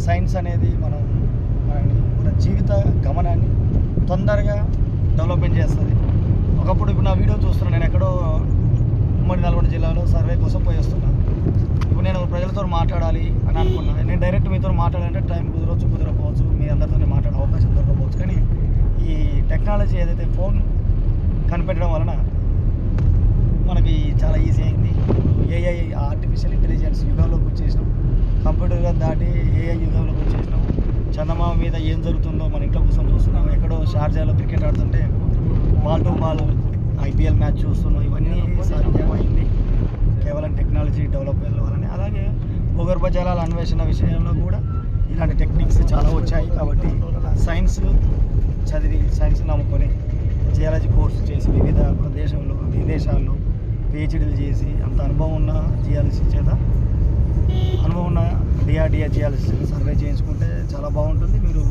Science అనేది మన జీవిత గమనాన్ని తొందరగా డెవలప్మెంట్ చేస్తుంది. ఒకప్పుడు ఇప్పుడు నా వీడియో చూస్తున్నాను, నేను ఎక్కడో ఉమ్మడి నల్గొండ జిల్లాలో సర్వే కోసం పోయి వస్తున్నాను. ఇప్పుడు నేను ప్రజలతో మాట్లాడాలి అని అనుకున్నా. నేను డైరెక్ట్ మీతో మాట్లాడాలంటే టైం కుదరకపోవచ్చు, మీ అందరితో మాట్లాడే అవకాశం దొరకకపోవచ్చు. కానీ ఈ టెక్నాలజీ ఏదైతే ఫోన్ కనిపెట్టడం వలన మనకి చాలా ఈజీ అయింది. ఏఐ ఆర్టిఫిషియల్ ఇంటెలిజెన్స్ యుగంలోకి వచ్చేసినాం. కంప్యూటర్గా దాటి ఏఐ యుగంలోకి వచ్చేసినాం. చందమామ మీద ఏం జరుగుతుందో మన ఇంట్లో కూర్చొని చూస్తున్నాం. ఎక్కడో షార్జాలో క్రికెట్ ఆడుతుంటే ball to ball IPL match చూస్తున్నాం. ఇవన్నీ సాధ్యమైంది కేవలం టెక్నాలజీ డెవలప్మెంట్ వల్లనే. అలాగే భూగర్భ జలాల అన్వేషణ విషయంలో కూడా ఇలాంటి టెక్నిక్స్ చాలా వచ్చాయి. కాబట్టి సైన్స్ చదివి సైన్స్ నమ్ముకొని జియాలజీ కోర్సు చేసి వివిధ విదేశాల్లో పిహెచ్డీలు చేసి అంత అనుభవం ఉన్న జియాలజీ చేత అనుభవం ఉన్న డిఆర్డిఏ జియాలజీ సర్వే చేయించుకుంటే చాలా బాగుంటుంది. మీరు